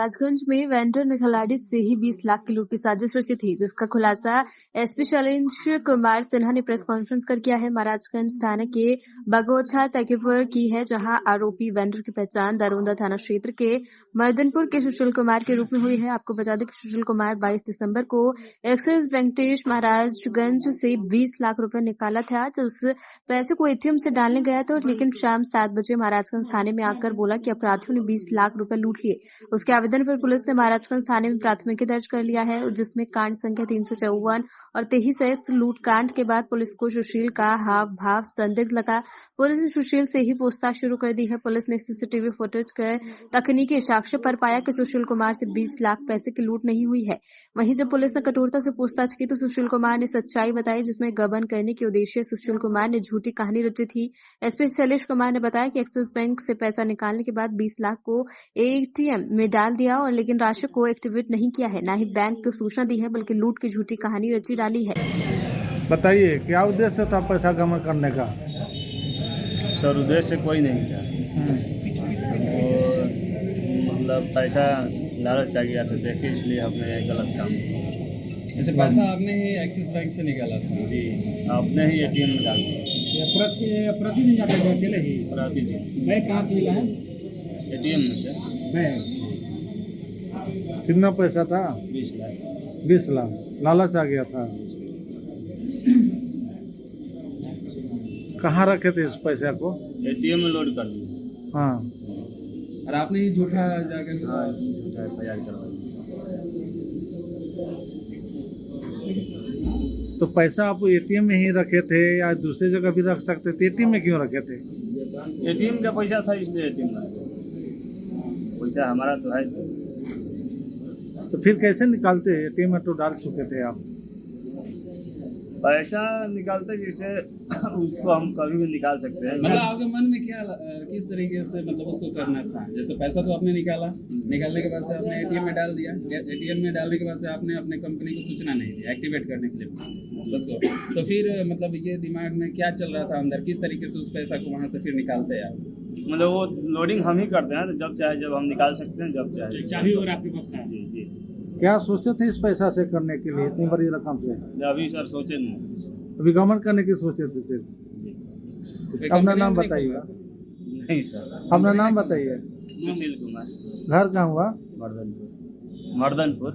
महाराजगंज में वेंडर ने खिलाड़ी से ही 20 लाख की लूट की साजिश रची थी, जिसका खुलासा एसपी शैलेश कुमार सिन्हा ने प्रेस कॉन्फ्रेंस कर किया है। महाराजगंज थाने के बगोछा तकीपुर की है, जहां आरोपी वेंडर की पहचान दरोंदा थाना क्षेत्र के मर्दनपुर के सुशील कुमार के रूप में हुई है। आपको बता दें कि सुशील कुमार 22 दिसंबर को एक्सिस वेंकटेश महाराजगंज से 20 लाख रुपए निकाला था। उस पैसे को एटीएम से डालने गया था, लेकिन शाम 7 बजे महाराजगंज थाने में आकर बोला कि अपराधियों ने 20 लाख रुपए लूट लिए। उसके आवेदन पर पुलिस ने महाराजगंज थाने में प्राथमिकी दर्ज कर लिया है, जिसमें कांड संख्या 354 और 23 है। इस लूट कांड के बाद पुलिस को सुशील का हाव भाव संदिग्ध लगा। पुलिस ने सुशील से ही पूछताछ शुरू कर दी है। पुलिस ने सीसीटीवी फुटेज के तकनीकी साक्ष्य पर पाया कि सुशील कुमार से 20 लाख पैसे की लूट नहीं हुई है। वहीं जब पुलिस ने कठोरता से पूछताछ की तो सुशील कुमार ने सच्चाई बताई, जिसमें गबन करने के उद्देश्य सुशील कुमार ने झूठी कहानी रची थी। एसपी शैलेश कुमार ने बताया कि एक्सिस बैंक से पैसा निकालने के बाद 20 लाख को एटीएम में डाल दिया और लेकिन राशि को एक्टिवेट नहीं किया है, न ही बैंक को सूचना दी है, बल्कि लूट की झूठी कहानी रची डाली है। बताइए क्या उद्देश्य था पैसा गबन करने का? सर उद्देश्य कोई नहीं था। और मतलब पैसा लालच आ गया था देख के, इसलिए हमने गलत काम किया। जैसे पैसा आपने ही एक्सिस बैंक से निकाला था? जी, आपने ही एटीएम में डाल दिया। प्रतिदिन जाते थे अकेले ही? प्रतिदिन। बैंक कहाँ से मिला है? एटीएम में से। बैंक कितना पैसा था? 20 लाख। 20 लाख लालच आ गया था। कहाँ रखे थे इस पैसे को? एटीएम में लोड कर दिया। हाँ, और आपने ही झूठा जाकर? हाँ, झूठा तैयार करवा दिया। तो पैसा आप एटीएम में ही रखे थे या दूसरी जगह भी रख सकते थे? एटीएम में क्यों रखे थे? एटीएम का पैसा था इसलिए एटीएम में। पैसा हमारा तो है। तो फिर कैसे निकालते? एटीएम में तो डाल चुके थे आप। पैसा निकालते जैसे उसको हम कभी भी निकाल सकते हैं। मतलब आपके मन में क्या किस तरीके से मतलब उसको करना था? जैसे पैसा तो आपने निकाला, निकालने के बाद से आपने एटीएम में डाल दिया। एटीएम में डालने के बाद से आपने अपने कंपनी को सूचना नहीं दी एक्टिवेट करने के लिए उसको। तो फिर मतलब ये दिमाग में क्या चल रहा था अंदर, किस तरीके से उस पैसा को वहाँ से फिर निकालते हैं आप? मतलब वो लोडिंग हम ही करते हैं, तो जब चाहे जब हम निकाल सकते हैं, जब चाहे। चाबी और आपके पास था? जी जी। क्या सोचे थे इस पैसा से करने के लिए, इतनी बड़ी रकम से? अभी सर सोचे नहीं। अभी गवर्नमेंट करने की सोचे थे सिर्फ। अपना नाम बताइएगा। नहीं सर। अपना नाम बताइए। सुशील कुमार। घर कहाँ हुआ? मर्दनपुर।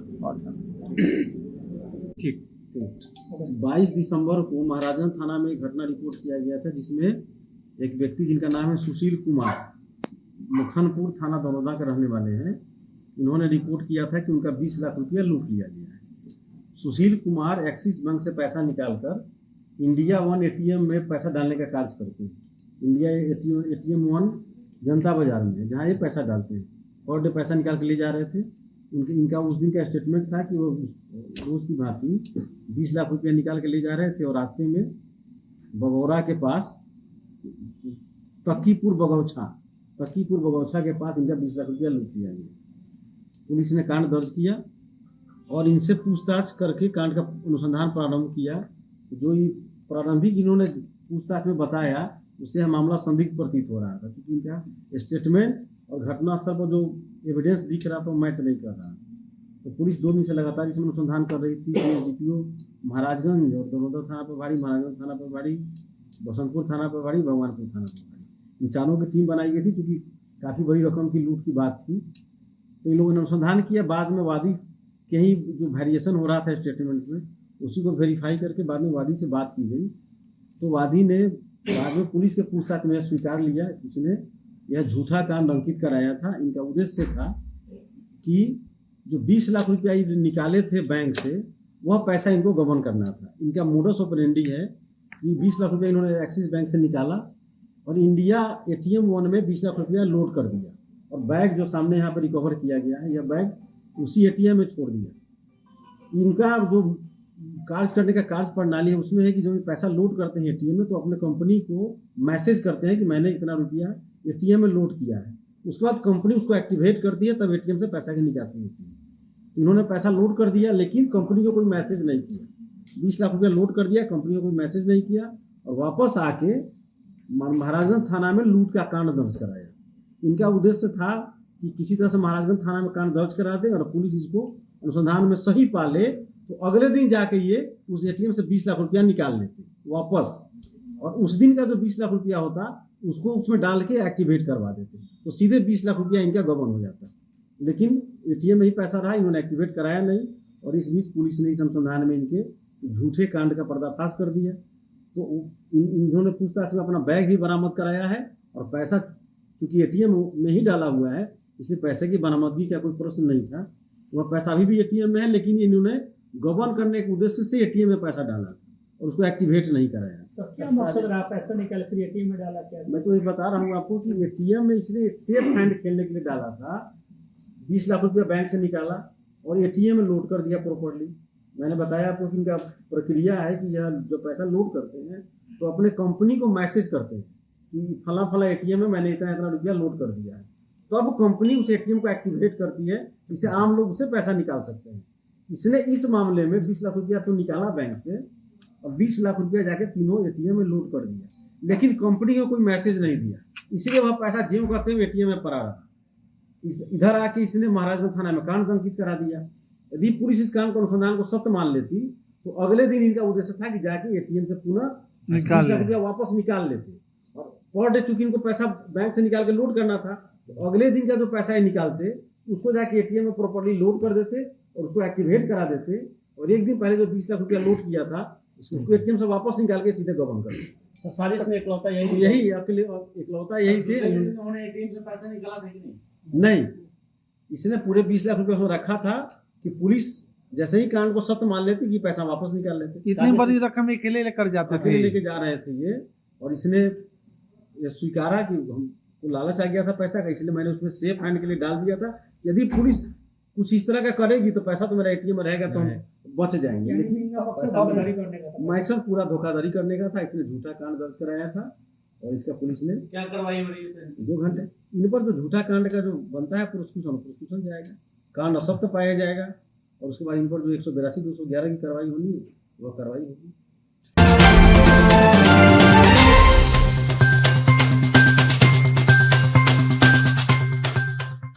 ठीक। 22 दिसंबर को महाराजगंज थाना में एक घटना रिपोर्ट किया गया था, जिसमें एक व्यक्ति जिनका नाम है सुशील कुमार, मुखनपुर थाना दरोदा के रहने वाले हैं, इन्होंने रिपोर्ट किया था कि उनका 20 लाख रुपया लूट लिया गया है। सुशील कुमार एक्सिस बैंक से पैसा निकालकर इंडिया वन एटीएम में पैसा डालने का कार्य करते हैं। इंडिया एटीएम वन जनता बाजार में, जहाँ ये पैसा डालते हैं, और डे पैसा निकाल के ले जा रहे थे। इनका उस दिन का स्टेटमेंट था कि वो रोज़ की भांति 20 लाख रुपया निकाल के ले जा रहे थे और रास्ते में बगौरा के पास तकीपुर बगौछा के पास इनका 20 लाख रुपया लूट लिया गया। पुलिस ने कांड दर्ज किया और इनसे पूछताछ करके कांड का अनुसंधान प्रारंभ किया। जो ये प्रारंभिक इन्होंने पूछताछ में बताया, उससे मामला संदिग्ध प्रतीत हो रहा था, क्योंकि इनका स्टेटमेंट और घटनास्थल पर जो एविडेंस दिख रहा था वो मैच नहीं कर रहा। तो पुलिस 2 दिन से लगातार इसमें अनुसंधान कर रही थी। डीपीओ महाराजगंज और दरोदा थाना प्रभारी, महाराजगंज थाना प्रभारी, बसंतपुर थाना प्रभारी, भगवानपुर थाना प्रभारी, इन चारों की टीम बनाई गई थी, क्योंकि काफ़ी बड़ी रकम की लूट की बात थी। तो इन लोगों ने अनुसंधान किया। बाद में वादी के ही जो वेरिएशन हो रहा था स्टेटमेंट में, उसी को वेरीफाई करके बाद में वादी से बात की गई। तो वादी ने बाद में पुलिस के पूछताछ में स्वीकार लिया, उसने यह झूठा कांड अंकित कराया था। इनका उद्देश्य था कि जो 20 लाख रुपया निकाले थे बैंक से, वह पैसा इनको गबन करना था। इनका मोडस ऑपरेंडी है कि 20 लाख रुपया इन्होंने एक्सिस बैंक से निकाला और इंडिया एटीएम वन में 20 लाख रुपया लोड कर दिया, और बैग जो सामने यहाँ पर रिकवर किया गया है, यह बैग उसी एटीएम में छोड़ दिया। इनका जो कार्य करने का कार्य प्रणाली है, उसमें है कि जब पैसा लोड करते हैं एटीएम में, तो अपने कंपनी को मैसेज करते हैं कि मैंने इतना रुपया एटीएम में लोड किया है। उसके बाद कंपनी उसको एक्टिवेट करती है, तब एटीएम से पैसा की निकासी होती है। इन्होंने पैसा लोड कर दिया, लेकिन कंपनी को कोई मैसेज नहीं किया। 20 लाख रुपया लोड कर दिया, कंपनी को कोई मैसेज नहीं किया, और वापस आके महाराजगंज थाना में लूट का कांड दर्ज कराया। इनका उद्देश्य था कि किसी तरह से महाराजगंज थाना में कांड दर्ज करा दे और पुलिस इसको अनुसंधान में सही पा ले, तो अगले दिन जाके ये उस एटीएम से 20 लाख रुपया निकाल लेते वापस, और उस दिन का जो 20 लाख रुपया होता उसको उसमें डाल के एक्टिवेट करवा देते, तो सीधे 20 लाख रुपया इनका गबन हो जाता। लेकिन एटीएम में ही पैसा रहा, इन्होंने एक्टिवेट कराया नहीं, और इस बीच पुलिस ने इस अनुसंधान में इनके झूठे कांड का पर्दाफाश कर दिया। तो इन्होंने पूछताछ में अपना बैग भी बरामद कराया है, और पैसा चूंकि एटीएम में ही डाला हुआ है इसलिए पैसे की बरामदगी का कोई प्रश्न नहीं था। वह पैसा अभी भी एटीएम में है, लेकिन इन्होंने गबन करने के उद्देश्य से एटीएम में पैसा डाला और उसको एक्टिवेट नहीं कराया। क्या मकसद रहा पैसा निकाल फिर एटीएम में डाला? क्या मैं तो ये बता रहा हूँ आपको कि एटीएम में इसलिए सेफ हैंड खेलने के लिए डाला था। 20 लाख रुपया बैंक से निकाला और एटीएम में लोड कर दिया प्रॉपर्ली। मैंने बताया आपको कि इनका प्रक्रिया है कि यह जो पैसा लोड करते हैं तो अपने कंपनी को मैसेज करते हैं कि फला फला एटीएम में मैंने इतना इतना रुपया लोड कर दिया है, तो अब कंपनी उस एटीएम को एक्टिवेट करती है, इससे आम लोग उससे पैसा निकाल सकते हैं। इसने इस मामले में 20 लाख रुपया तो निकाला बैंक से और 20 लाख रुपया जाके तीनों एटीएम में लोड कर दिया, लेकिन कंपनी को कोई मैसेज नहीं दिया, इसीलिए वह पैसा ज्यों कहते हुए एटीएम में पड़ा रहा। इधर आके इसने महाराजगंज थाना में कांड अंकित करा दिया। यदि पुलिस इस कांड को अनुसंधान को सत्य मान लेती तो अगले दिन इनका उद्देश्य था कि जाके एटीएम से पुनः 20 लाख रुपया वापस निकाल लेते, और पर डे चूंकि इनको पैसा बैंक से निकाल के लोड करना था, तो अगले दिन का जो पैसा है निकालते उसको जाके एटीएम में प्रॉपर्ली लोड कर देते और उसको एक्टिवेट करा देते, और एक दिन पहले जो 20 लाख रुपया लोड किया था उसको एटीएम से वापस निकाल के सीधे गबन कर दिया। साजिश में इकलौता यही इकलौता यही थे। उन्होंने एटीएम से पैसा निकाला था कि नहीं, इसने पूरे 20 लाख रुपए उसमें रखा था कि पुलिस जैसे ही कांड को सत्य मान लेती कि पैसा वापस निकाल लेते। इतनी बड़ी रकम अकेले लेकर जाते थे, अकेले लेके जा रहे थे ये, और इसने ये स्वीकारा कि हमको लालच आ गया था पैसा का, इसलिए मैंने उसमें सेफ हैंड के लिए डाल दिया था। यदि पुलिस कुछ इस तरह का करेगी तो पैसा तो मेरा एटीएम में रहेगा तो हम बच जाएंगे, लेकिन मैक्सिमम पूरा धोखाधड़ी करने का था। इसने झूठा कांड दर्ज कराया था और इसका पुलिस ने क्या कार्रवाई हो रही है? 2 घंटे इन पर जो झूठा कांड का जो बनता है प्रोसिक्यूशन जाएगा, कांड असत्य पाया जाएगा, और उसके बाद इन पर जो 182, 211 की कार्रवाई होनी है वह कार्रवाई होगी।